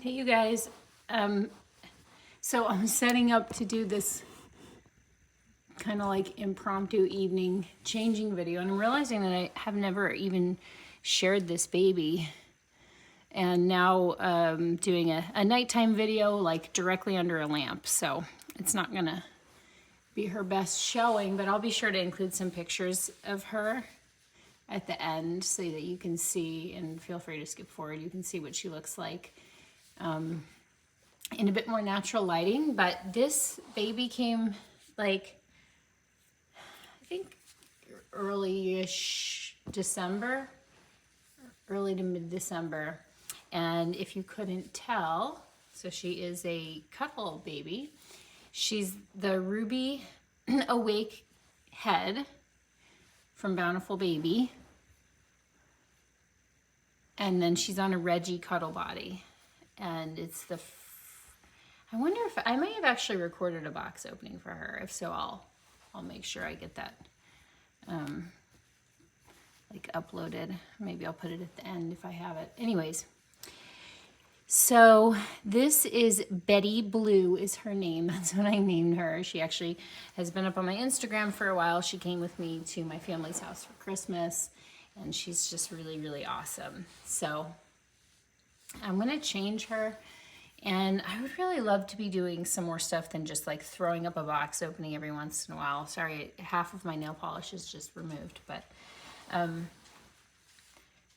Hey you guys, so I'm setting up to do this kind of like impromptu evening changing video, and I'm realizing that I have never even shared this baby, and now doing a nighttime video like directly under a lamp, so it's not gonna be her best showing, but I'll be sure to include some pictures of her at the end so that you can see, and feel free to skip forward, you can see what she looks like in a bit more natural lighting. But this baby came like, I think early-ish December, early to mid-December. And if you couldn't tell, so she is a Cuddle baby. She's the Ruby Awake head from Bountiful Baby. And then she's on a Reggie Cuddle body. And it's the, I wonder if, I may have actually recorded a box opening for her. If so, I'll make sure I get that like uploaded. Maybe I'll put it at the end if I have it. Anyways, so this is Betty Blue is her name. That's what I named her. She actually has been up on my Instagram for a while. She came with me to my family's house for Christmas, and she's just really, really awesome. So I'm gonna change her, and I would really love to be doing some more stuff than just like throwing up a box opening every once in a while. Sorry, half of my nail polish is just removed, but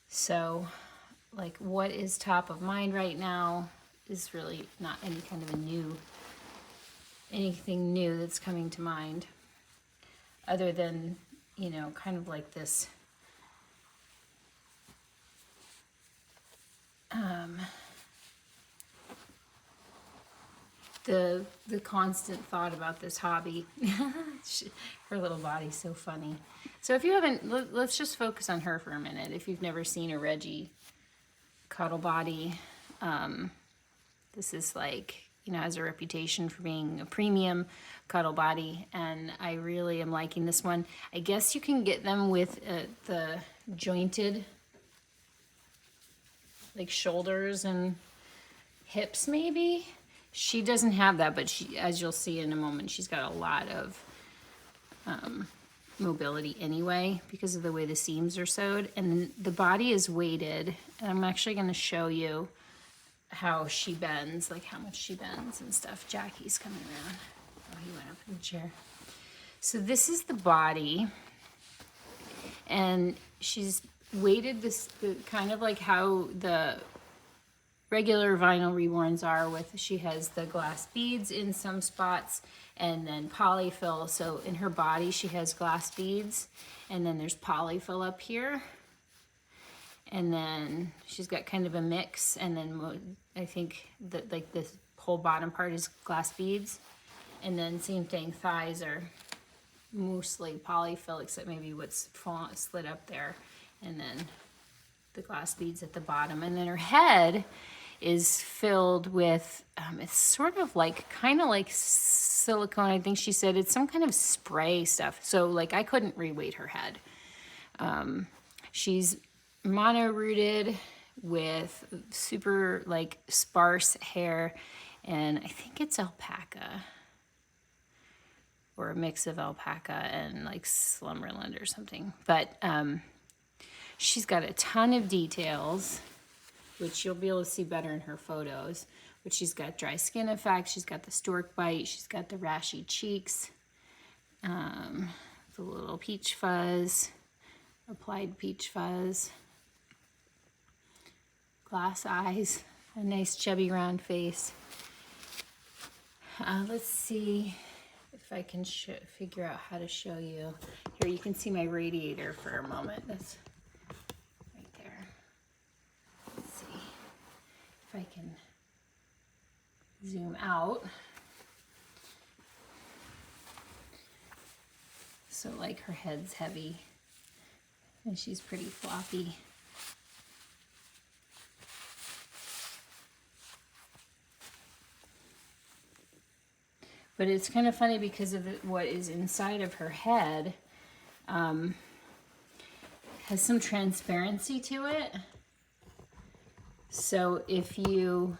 so like what is top of mind right now is really not any kind of anything new that's coming to mind, other than, you know, kind of like this the constant thought about this hobby. Her little body's so funny. So if you haven't, let's just focus on her for a minute. If you've never seen a Reggie Cuddle body, this is like, you know, has a reputation for being a premium cuddle body, and I really am liking this one. I guess you can get them with the jointed like shoulders and hips maybe. She doesn't have that, but she, as you'll see in a moment, she's got a lot of mobility anyway because of the way the seams are sewed, and the body is weighted. And I'm actually going to show you how she bends, like how much she bends and stuff. Jackie's coming around. Oh, he went up in the chair. So this is the body, and she's weighted this kind of like how the regular vinyl reborns are, with she has the glass beads in some spots and then polyfill. So in her body she has glass beads, and then there's polyfill up here, and then she's got kind of a mix, and then I think that like this whole bottom part is glass beads, and then same thing, thighs are mostly polyfill except maybe what's slid up there, and then the glass beads at the bottom. And then her head is filled with, it's sort of like, kind of like silicone, I think she said. It's some kind of spray stuff. So like I couldn't re-weight her head. She's mono-rooted with super like sparse hair, and I think it's alpaca, or a mix of alpaca and like Slumberland or something. But she's got a ton of details, which you'll be able to see better in her photos. But she's got dry skin effect, she's got the stork bite, she's got the rashy cheeks, the little peach fuzz, applied peach fuzz, glass eyes, a nice chubby round face. Let's see if I can figure out how to show you. Here, you can see my radiator for a moment. That's right there. Let's see if I can zoom out. So like her head's heavy and she's pretty floppy. But it's kind of funny because of what is inside of her head, has some transparency to it. So if you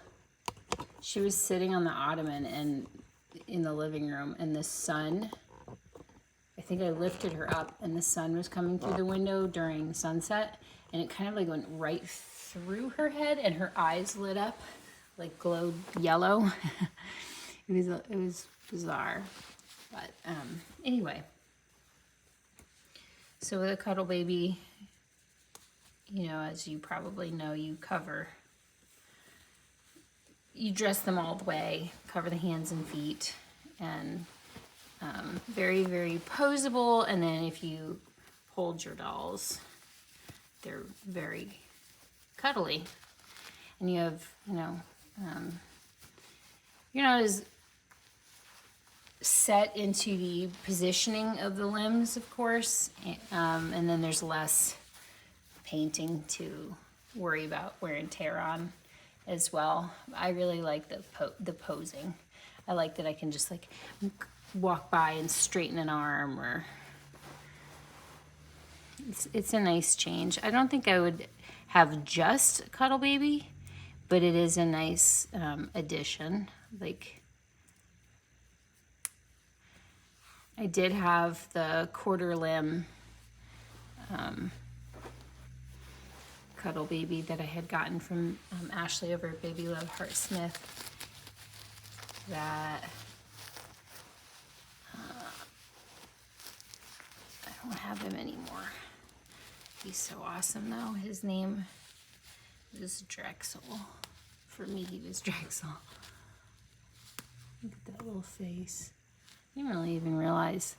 she was sitting on the ottoman and in the living room, and the sun, I think I lifted her up, and the sun was coming through the window during sunset, and it kind of like went right through her head, and her eyes lit up, like glowed yellow. It was bizarre, but anyway. So with a Cuddle baby, you know, as you probably know, you dress them all the way, cover the hands and feet, and very, very posable. And then if you hold your dolls, they're very cuddly. And you have, you know, you're not as set into the positioning of the limbs, of course, and then there's less painting to worry about wear and tear on as well. I really like the posing. I like that I can just like walk by and straighten an arm, or it's a nice change. I don't think I would have just Cuddle Baby, but it is a nice addition. Like, I did have the quarter limb Cuddle Baby that I had gotten from Ashley over at Baby Love Heart Smith, that I don't have him anymore. He's so awesome though. His name is Drexel. For me, he was Drexel. Look at that little face. I didn't really even realize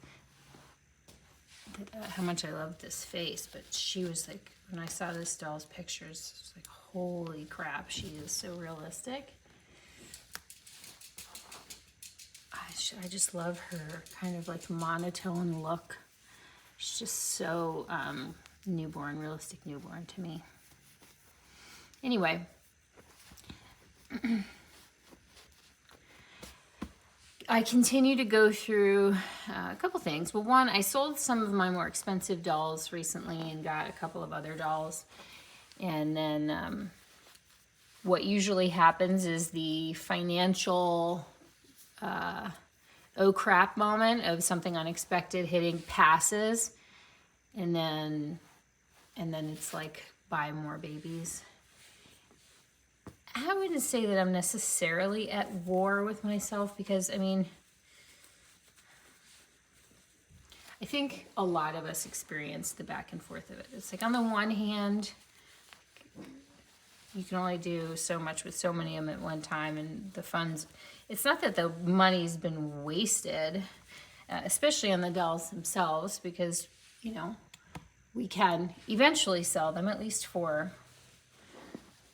that, how much I loved this face, but she was like, when I saw this doll's pictures, I was like, holy crap, she is so realistic. I just love her kind of like monotone look. She's just so newborn, realistic newborn to me. Anyway. I continue to go through a couple things. Well, one, I sold some of my more expensive dolls recently and got a couple of other dolls. And then what usually happens is the financial oh crap moment of something unexpected hitting passes. And then it's like, buy more babies. I wouldn't say that I'm necessarily at war with myself, because, I mean, I think a lot of us experience the back and forth of it. It's like, on the one hand, you can only do so much with so many of them at one time, and the funds, it's not that the money's been wasted, especially on the dolls themselves, because, you know, we can eventually sell them, at least for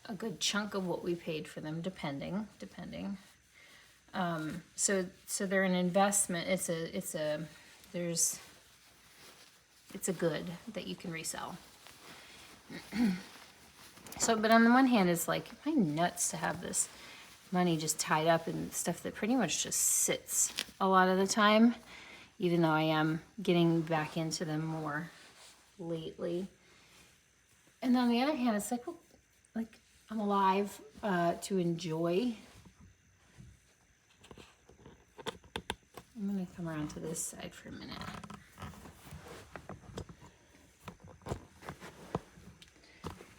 a good chunk of what we paid for them, depending. So they're an investment. It's a good that you can resell. So, but on the one hand, it's like, am I nuts to have this money just tied up in stuff that pretty much just sits a lot of the time, even though I am getting back into them more lately. And on the other hand, it's like, well, like, I'm alive to enjoy. I'm gonna come around to this side for a minute.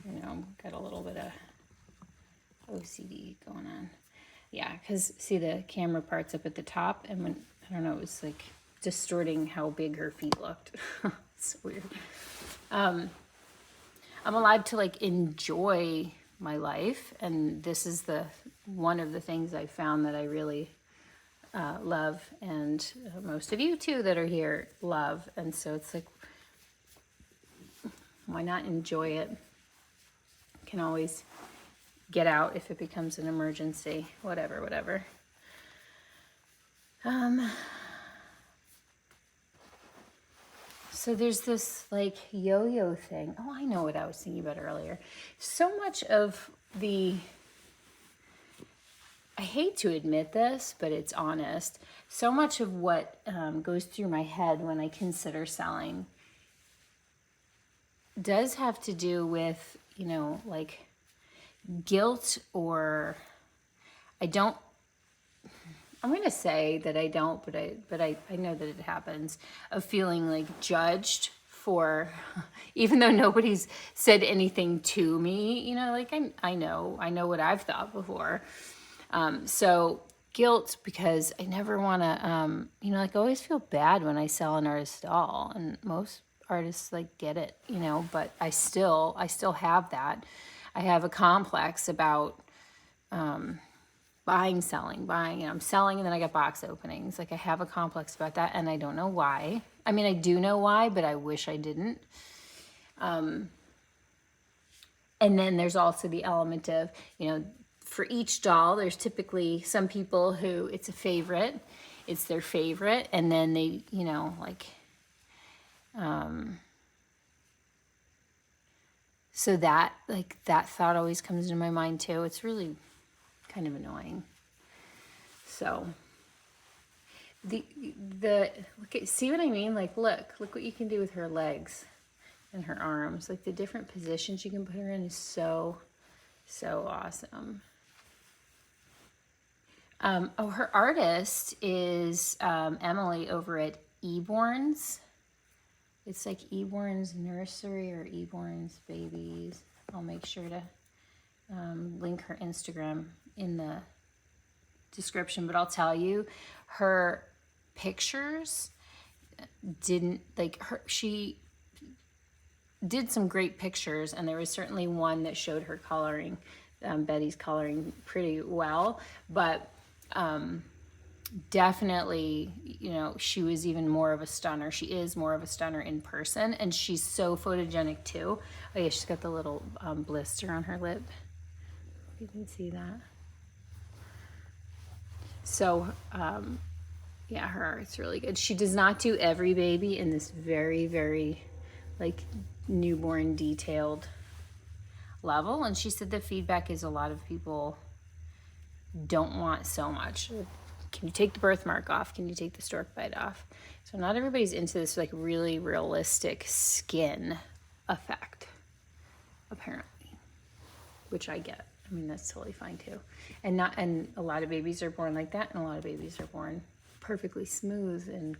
You know, got a little bit of OCD going on. Yeah, because see, the camera part's up at the top, and when, I don't know, it was like distorting how big her feet looked. It's weird. I'm alive to like enjoy my life, and this is one of the things I found that I really love, and most of you too that are here love. And so it's like, why not enjoy it? Can always get out if it becomes an emergency, whatever. So there's this like yo-yo thing. Oh, I know what I was thinking about earlier. So much of I hate to admit this, but it's honest. So much of what goes through my head when I consider selling does have to do with, you know, like guilt, or I'm going to say that I don't, but I know that it happens, of feeling like judged for, even though nobody's said anything to me, you know, like I know what I've thought before. So guilt, because I never want to, you know, like I always feel bad when I sell an artist doll, and most artists like get it, you know, but I still have that. I have a complex about, buying, and I'm selling, and then I get box openings. Like I have a complex about that, and I don't know why. I mean, I do know why, but I wish I didn't. And then there's also the element of, you know, for each doll, there's typically some people who it's their favorite, and then they, you know, like, so that, like, that thought always comes into my mind too. It's really kind of annoying. So the look at, see what I mean? Like, look what you can do with her legs and her arms. Like the different positions you can put her in is so awesome. Oh, her artist is Emily over at Eborn's. It's like Eborn's Nursery or Eborn's Babies. I'll make sure to link her Instagram in the description, but I'll tell you, her pictures didn't, like, she did some great pictures, and there was certainly one that showed her coloring, Betty's coloring pretty well, but definitely, you know, she was even more of a stunner. She is more of a stunner in person, and she's so photogenic too. Oh yeah, she's got the little blister on her lip. You can see that. So, yeah, her art's really good. She does not do every baby in this very, very, like, newborn detailed level. And she said the feedback is a lot of people don't want so much. Can you take the birthmark off? Can you take the stork bite off? So not everybody's into this, like, really realistic skin effect, apparently, which I get. I mean, that's totally fine too. And a lot of babies are born like that, and a lot of babies are born perfectly smooth and,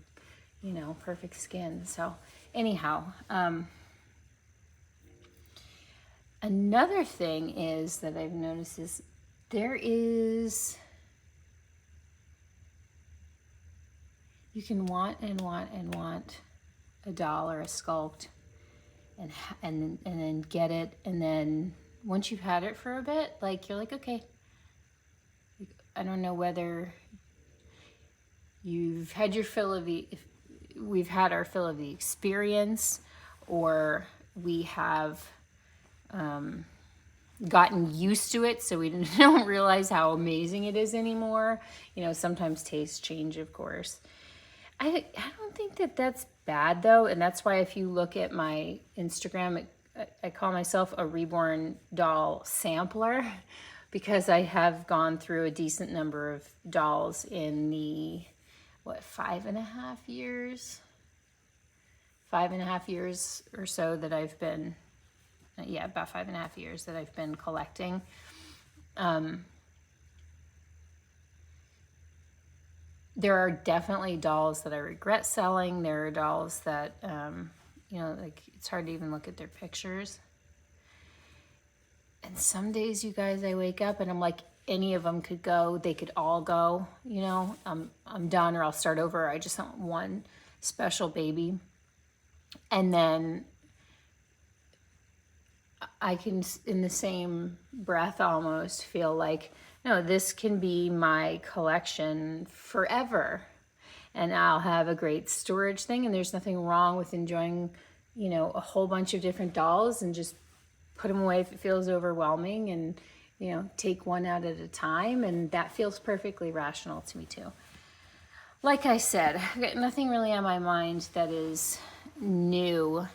you know, perfect skin. So anyhow, another thing is that I've noticed is you can want and want and want a doll or a sculpt, and then get it, and then once you've had it for a bit, like, you're like, okay, I don't know whether you've had your fill of we've had our fill of the experience, or we have gotten used to it, so we don't realize how amazing it is anymore. You know, sometimes tastes change, of course. I don't think that that's bad, though, and that's why if you look at my Instagram, I call myself a Reborn doll sampler, because I have gone through a decent number of dolls in the, 5.5 years? 5.5 years or so that I've been, yeah, about 5.5 years that I've been collecting. There are definitely dolls that I regret selling. There are dolls that, you know, like, it's hard to even look at their pictures. And some days, you guys, I wake up and I'm like, any of them could go. They could all go, you know. I'm done, or I'll start over. I just want one special baby. And then I can, in the same breath, almost feel like, no, this can be my collection forever. And I'll have a great storage thing, and there's nothing wrong with enjoying, you know, a whole bunch of different dolls and just put them away if it feels overwhelming, and, you know, take one out at a time. And that feels perfectly rational to me too. Like I said, I've got nothing really on my mind that is new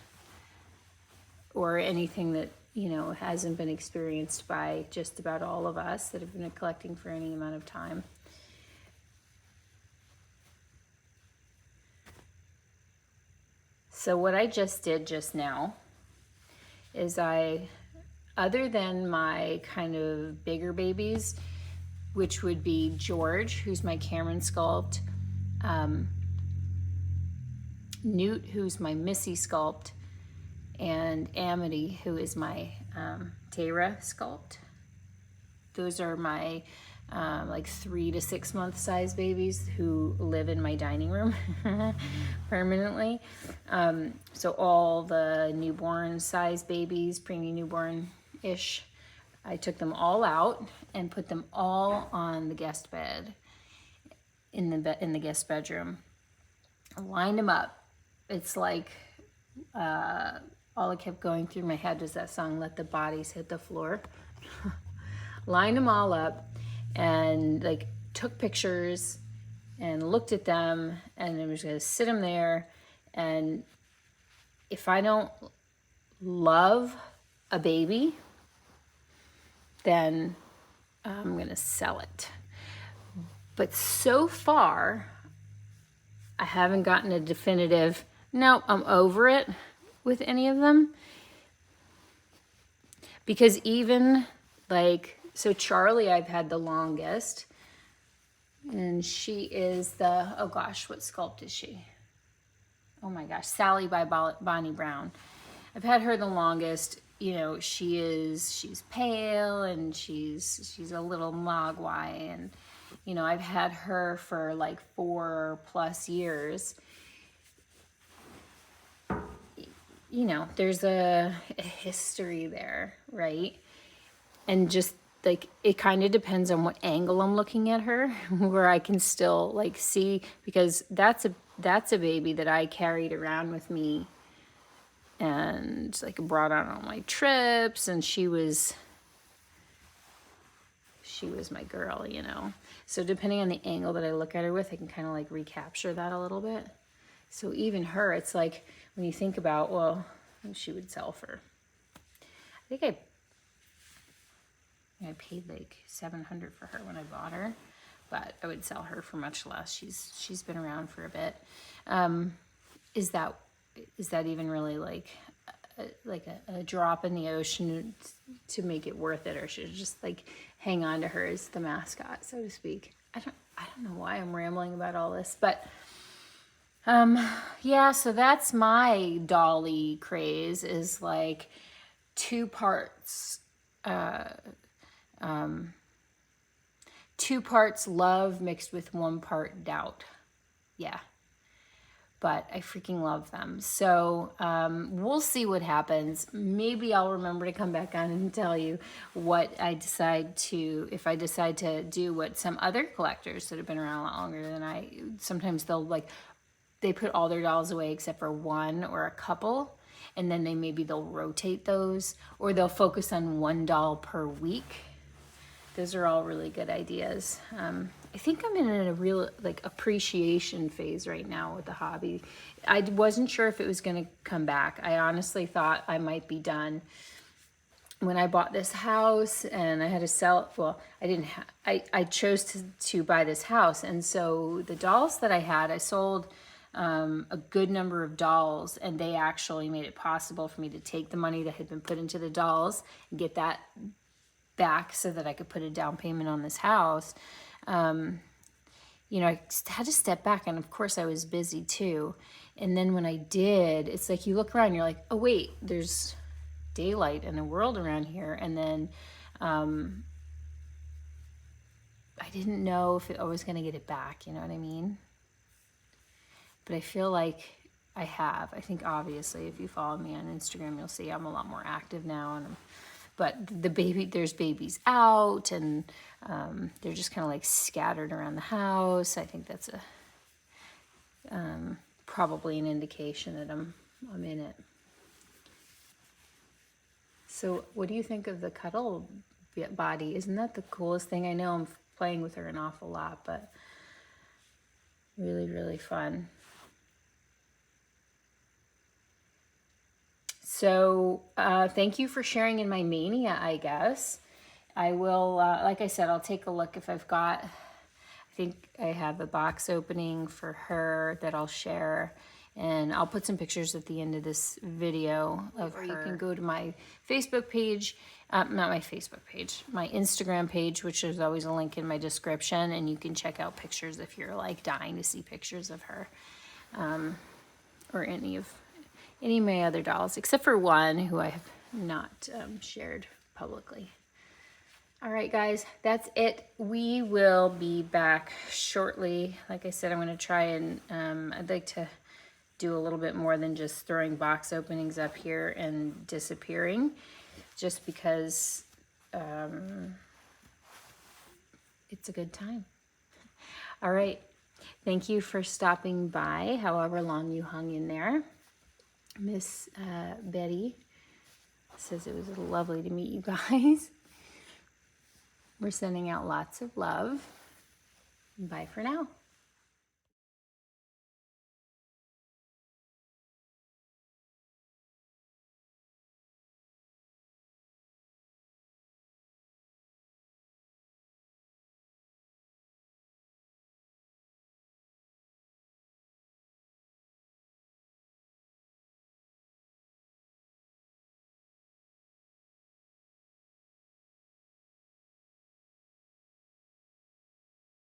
or anything that, you know, hasn't been experienced by just about all of us that have been collecting for any amount of time. So what I just did just now is other than my kind of bigger babies, which would be George, who's my Cameron sculpt, Newt, who's my Missy sculpt, and Amity, who is my Tara sculpt. Those are my like 3 to 6 month size babies who live in my dining room permanently. So all the newborn size babies, preemie newborn-ish, I took them all out and put them all on the guest bed in the guest bedroom. I lined them up. It's like all that kept going through my head was that song, Let the Bodies Hit the Floor. Lined them all up and like took pictures and looked at them, and I was going to sit them there. And if I don't love a baby, then I'm going to sell it. But so far, I haven't gotten a definitive, no, I'm over it with any of them. Because even like, so Charlie, I've had the longest, and she is the, oh gosh, what sculpt is she? Oh my gosh, Sally by Bonnie Brown. I've had her the longest. You know, she's pale and she's a little mogwai, and you know, I've had her for like 4+ years. You know, there's a history there, right? And just like, it kind of depends on what angle I'm looking at her, where I can still like see, because that's a baby that I carried around with me and like brought on all my trips, and she was my girl, you know. So depending on the angle that I look at her with, I can kind of like recapture that a little bit. So even her, it's like when you think about, well, she would sell for, I think I paid like $700 for her when I bought her, but I would sell her for much less. She's been around for a bit. Is that even really like a drop in the ocean to make it worth it, or should I just like hang on to her as the mascot, so to speak? I don't know why I'm rambling about all this, but yeah. So that's my dolly craze, is like 2 parts. 2 parts love mixed with 1 part doubt. Yeah. But I freaking love them. So we'll see what happens. Maybe I'll remember to come back on and tell you what I decide to, if I decide to do what some other collectors that have been around a lot longer than I, sometimes they'll like, they put all their dolls away except for 1 or a couple. And then they'll rotate those, or they'll focus on 1 doll per week. Those are all really good ideas. I think I'm in a real like appreciation phase right now with the hobby. I wasn't sure if it was going to come back. I honestly thought I might be done when I bought this house, and I had to sell. Well, I didn't. I chose to buy this house, and so the dolls that I had, I sold a good number of dolls, and they actually made it possible for me to take the money that had been put into the dolls and get that back so that I could put a down payment on this house. You know, I had to step back, and of course I was busy too. And then when I did, it's like you look around, you're like, oh wait, there's daylight and a world around here. And then I didn't know if I was going to get it back, you know what I mean? But I feel like I have. I think obviously if you follow me on Instagram, you'll see I'm a lot more active now, and but there's babies out, and they're just kind of like scattered around the house. I think that's probably an indication that I'm in it. So what do you think of the Cuddle body? Isn't that the coolest thing? I know I'm playing with her an awful lot, but really, really fun. So thank you for sharing in my mania, I guess. I will, like I said, I'll take a look if I've got, I think I have a box opening for her that I'll share. And I'll put some pictures at the end of this video of her. Or you can go to my Facebook page, not my Facebook page, my Instagram page, which is always a link in my description, and you can check out pictures if you're like dying to see pictures of her, or any of my other dolls, except for one who I have not shared publicly. All right, guys, that's it. We will be back shortly. Like I said, I'm going to try and I'd like to do a little bit more than just throwing box openings up here and disappearing, just because it's a good time. All right. Thank you for stopping by, however long you hung in there. Miss Betty says it was lovely to meet you guys. We're sending out lots of love. Bye for now.